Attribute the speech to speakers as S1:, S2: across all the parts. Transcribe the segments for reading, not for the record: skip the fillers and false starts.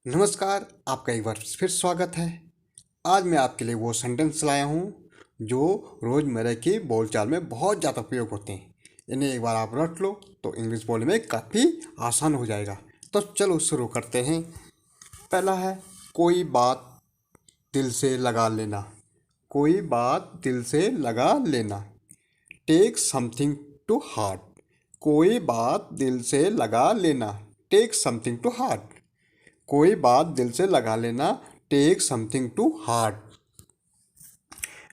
S1: नमस्कार। आपका एक बार फिर स्वागत है। आज मैं आपके लिए वो सेंटेंस लाया हूँ जो रोज़मर्रा की बोलचाल में बहुत ज़्यादा प्रयोग होते हैं। इन्हें एक बार आप रट लो तो इंग्लिश बोलने में काफ़ी आसान हो जाएगा। तो चलो शुरू करते हैं। पहला है कोई बात दिल से लगा लेना। कोई बात दिल से लगा लेना। Take something to heart. कोई बात दिल से लगा लेना। Take something to heart. कोई बात दिल से लगा लेना। Take something to heart.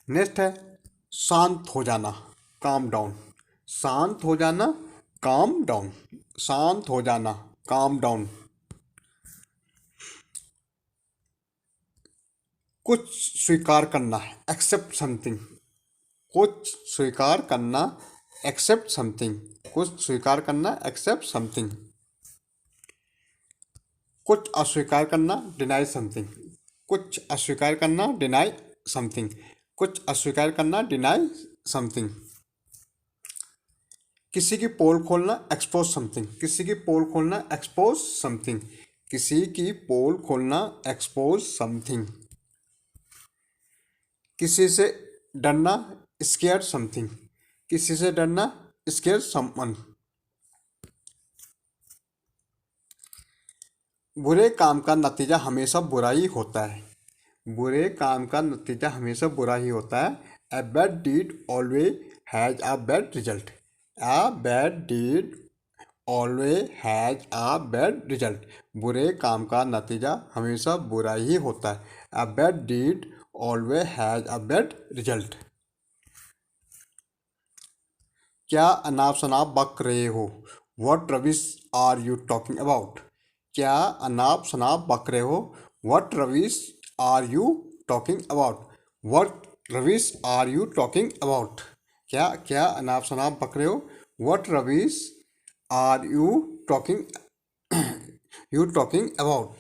S1: Next है शांत हो जाना। Calm down. शांत हो जाना। Calm down. शांत हो जाना। Calm down. कुछ स्वीकार करना। Accept something. कुछ स्वीकार करना। Accept something. कुछ स्वीकार करना। Accept something. कुछ अस्वीकार करना। Deny something. कुछ अस्वीकार करना। Deny something. कुछ अस्वीकार करना। Deny something. किसी की पोल खोलना। Expose something. किसी की पोल खोलना। Expose something. किसी की पोल खोलना। Expose something. किसी से डरना। Scare something. किसी से डरना। Scare someone. बुरे काम का नतीजा हमेशा बुरा ही होता है। बुरे काम का नतीजा हमेशा बुरा ही होता है। A bad deed always has a bad result. A bad deed always has a bad result. बुरे काम का नतीजा हमेशा बुरा ही होता है। A bad deed always has a bad result. क्या अनाप शनाप बक रहे हो? What rubbish are you talking about? क्या अनाप शनाप बक रहे हो? What rubbish are you talking about? What rubbish are you talking about? क्या क्या अनाप शनाप बक रहे हो? What rubbish are you talking about?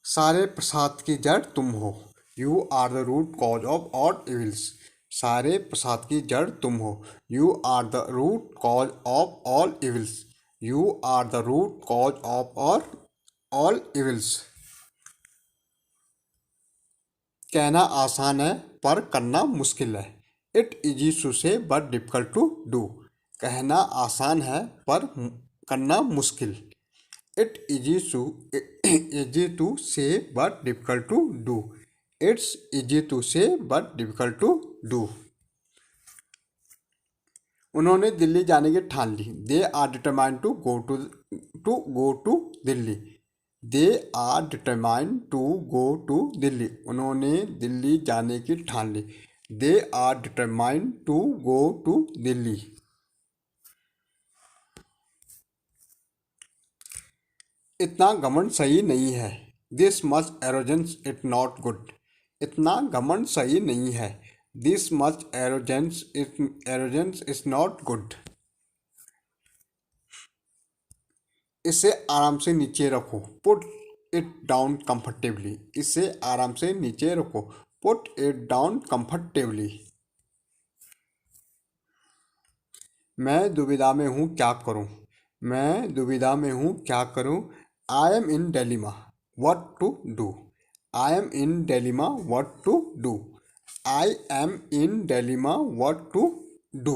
S1: सारे प्रसाद की जड़ तुम हो। You are the root cause of all evils. सारे प्रसाद की जड़ तुम हो। You are the root cause of all evils. You are the root cause of all evils. कहना आसान है पर करना मुश्किल है। It easy to say but difficult to do. कहना आसान है पर करना मुश्किल। It easy to say but difficult to do. It's easy to say but difficult to do. उन्होंने दिल्ली जाने की ठान ली। They are determined to go to Delhi. They are determined to go to Delhi. उन्होंने दिल्ली जाने की ठान ली। They are determined to go to Delhi. इतना घमंड सही नहीं है। This much arrogance it not good. इतना घमंड सही नहीं है। This much arrogance is not good. इसे आराम से नीचे रखो। Put it down comfortably. इसे आराम से नीचे रखो। Put it down comfortably. मैं दुविधा में हूँ क्या करूँ? मैं दुविधा में हूँ क्या करूँ? I am in dilemma what to do. I am in dilemma what to do. I am in dilemma what to do.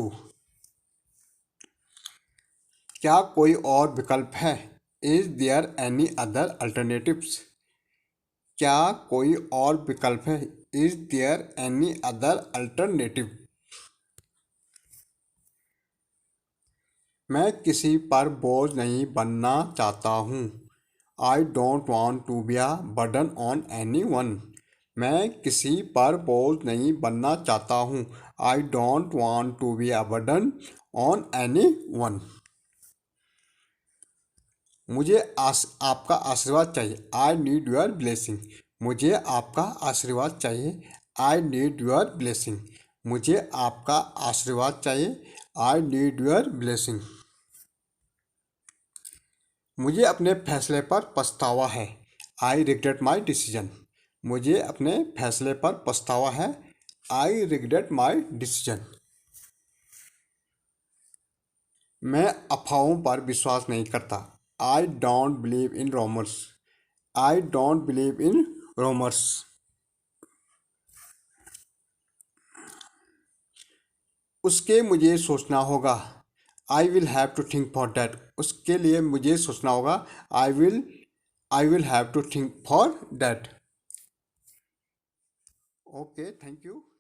S1: क्या कोई और विकल्प है? Is there any other alternatives? क्या कोई और विकल्प है? Is there any other alternative? मैं किसी पर बोझ नहीं बनना चाहता हूँ। I don't want to be a burden on anyone. मैं किसी पर बोझ नहीं बनना चाहता हूँ। I don't want to be a burden on anyone. मुझे आपका आशीर्वाद चाहिए। I need your blessing. मुझे आपका आशीर्वाद चाहिए। I need your blessing. मुझे आपका आशीर्वाद चाहिए। I need your blessing. मुझे अपने फैसले पर पछतावा है। I regret my decision. मुझे अपने फैसले पर पछतावा है। I regret my decision. मैं अफवाहों पर विश्वास नहीं करता। I don't believe in rumours. I don't believe in रोमर्स। उसके मुझे सोचना होगा। I will have to think for that. उसके लिए मुझे सोचना होगा। I will have to think for that. Okay, thank you.